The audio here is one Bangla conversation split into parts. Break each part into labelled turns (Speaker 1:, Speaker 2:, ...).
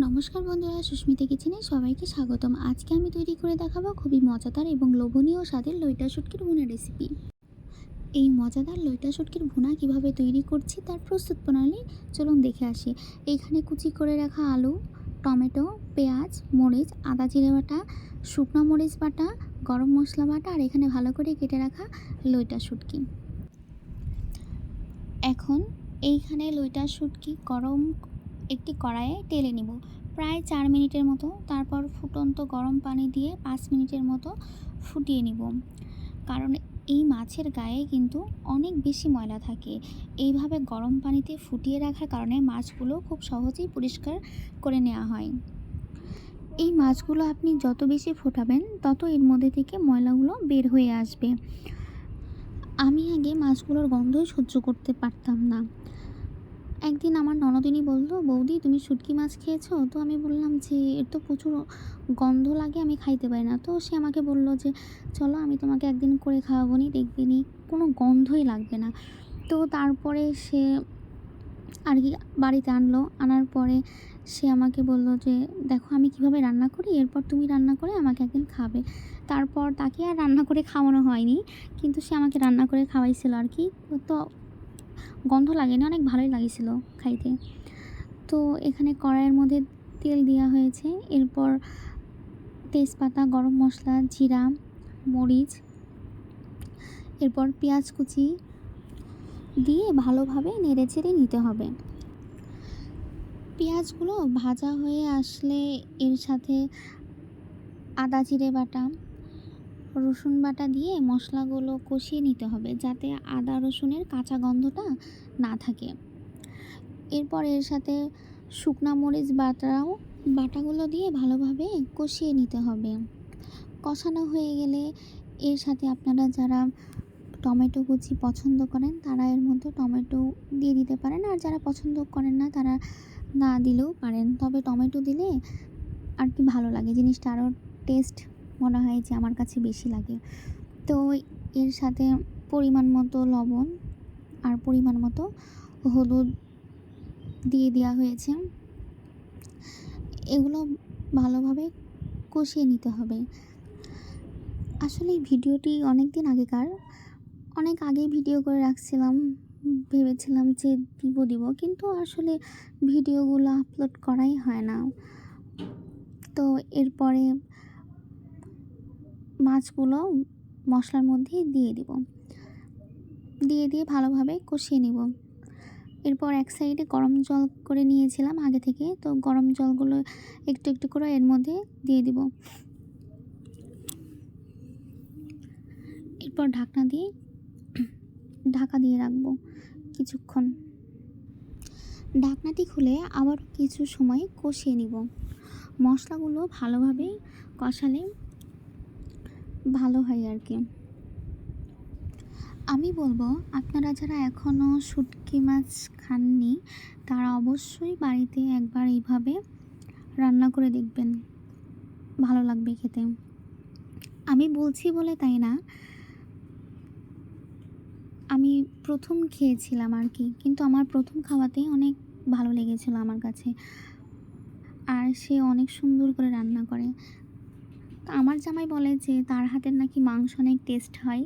Speaker 1: নমস্কার বন্ধুরা, সুস্মিতা কিচেনে সবাইকে স্বাগতম। আজকে আমি তৈরি করে দেখাবো খুবই মজাদার এবং লোভনীয় স্বাদের লইটা শুটকির ভুনা রেসিপি। এই মজাদার লইটা শুটকির ভুনা কিভাবে তৈরি করছি তার প্রস্তুত প্রণালী চলুন দেখে আসি। এইখানে কুচি করে রাখা আলু, টমেটো, পেঁয়াজ, মরিচ, আদা জিরে বাটা, শুকনো মরিচ বাটা, গরম মশলা বাটা আর এখানে ভালো করে কেটে রাখা লইটা শুটকি। এখন এইখানে লইটা শুটকি গরম একটি কড়াইয়ে ঢেলে নিব প্রায় 4 মিনিটের মতো। তারপর ফুটন্ত গরম পানি দিয়ে 5 মিনিটের মতো ফুটিয়ে নিব, কারণ এই মাছের গায়ে কিন্তু অনেক বেশি ময়লা থাকে। এইভাবে গরম পানিতে ফুটিয়ে রাখার কারণে মাছগুলো খুব সহজেই পরিষ্কার করে নেওয়া হয়। এই মাছগুলো আপনি যত বেশি ফোটাবেন তত এর মধ্যে থেকে ময়লাগুলো বের হয়ে আসবে। আমি আগে মাছগুলোর গন্ধই সহ্য করতে পারতাম না। একদিন আমার ননদিনী বললো, বৌদি তুমি শুটকি মাছ খেয়েছো? তো আমি বললাম যে এর তো প্রচুর গন্ধ লাগে, আমি খাইতে পারি না। তো সে আমাকে বলল যে চলো আমি তোমাকে একদিন করে খাওয়াবো নি, দেখবে নি কোনো গন্ধই লাগবে না। তো তারপরে সে আর কি বাড়িতে আনলো, আনার পরে সে আমাকে বলল যে দেখো আমি কিভাবে রান্না করি, এরপর তুমি রান্না করে আমাকে একদিন খাবে। তারপর তাকে আর রান্না করে খাওয়ানো হয়নি, কিন্তু সে আমাকে রান্না করে খাওয়াইছিল আর কি। তো গন্ধ লাগেনি, অনেক ভালোই লাগছিল খাইতে। তো এখানে কড়াইয়ের মধ্যে তেল দেওয়া হয়েছে, এরপর তেজপাতা, গরম মশলা, জিরা, মরিচ, এরপর পেঁয়াজ কুচি দিয়ে ভালোভাবে নেড়েচেড়ে নিতে হবে। পেঁয়াজগুলো ভাজা হয়ে আসলে এর সাথে আদা জিরে বাটা, রসুন বাটা দিয়ে মশলাগুলো কষিয়ে নিতে হবে, যাতে আদা রসুনের কাঁচা গন্ধটা না থাকে। এরপর এর সাথে শুকনা মরিচ বাটাগুলো দিয়ে ভালোভাবে কষিয়ে নিতে হবে। কষানো হয়ে গেলে এর সাথে আপনারা যারা টমেটো কুচি পছন্দ করেন তারা এর মধ্যে টমেটো দিয়ে দিতে পারেন, আর যারা পছন্দ করেন না তারা না দিলেও পারেন। তবে টমেটো দিলে আর কি ভালো লাগে, জিনিসটা আরও টেস্ট মনে হয় যে আমার কাছে বেশি লাগে। তো এর সাথে পরিমাণ মতো লবণ আর পরিমাণ মতো হলুদ দিয়ে দেওয়া হয়েছে। এগুলো ভালোভাবে কষিয়ে নিতে হবে। আসলে এই ভিডিওটি অনেক দিন আগেকার, অনেক আগে ভিডিও করে রাখছিলাম, ভেবেছিলাম যে দিব, কিন্তু আসলে ভিডিওগুলো আপলোড করাই হয় না। তো এরপরে মাছগুলো মশলার মধ্যে দিয়ে দিয়ে ভালোভাবে কষিয়ে নিব। এরপর এক সাইডে গরম জল করে নিয়েছিলাম আগে থেকে, তো গরম জলগুলো একটু একটু করে এর মধ্যে দিয়ে দিব। এরপর ঢাকা দিয়ে রাখবো কিছুক্ষণ। ঢাকনাটি খুলে আবার কিছু সময় কষিয়ে নিব। মশলাগুলো ভালোভাবে কষালে ভালো হয় আর কি। আমি বলবো আপনারা যারা এখনও শুটকি মাছ খাননি তারা অবশ্যই বাড়িতে একবার এইভাবে রান্না করে দেখবেন, ভালো লাগবে খেতে। আমি বলছি বলে তাই না, আমি প্রথম খেয়েছিলাম আর কি, কিন্তু আমার প্রথম খাওয়াতেই অনেক ভালো লেগেছিলো আমার কাছে। আর সে অনেক সুন্দর করে রান্না করে। তো আমার জামাই বলে যে তার হাতের নাকি মাংস অনেক টেস্ট হয়,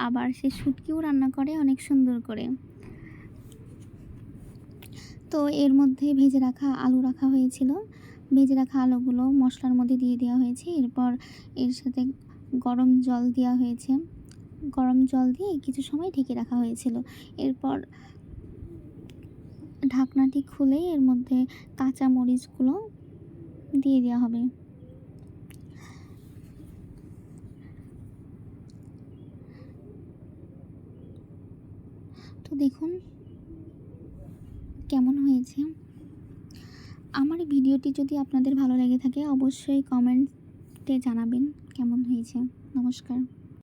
Speaker 1: আবার সে শুটকিও রান্না করে অনেক সুন্দর করে। তো এর মধ্যে ভেজে রাখা আলু রাখা হয়েছিল, ভেজে রাখা আলুগুলো মশলার মধ্যে দিয়ে দেওয়া হয়েছে। এরপর এর সাথে গরম জল দেওয়া হয়েছে, গরম জল দিয়ে কিছু সময় ঢেকে রাখা হয়েছিল। এরপর ঢাকনাটি খুলে এর মধ্যে কাঁচা মরিচগুলো দিয়ে দেওয়া হবে। তো দেখুন কেমন হয়েছে। আমার ভিডিওটি যদি আপনাদের ভালো লেগে থাকে অবশ্যই কমেন্টে জানাবেন কেমন হয়েছে। নমস্কার।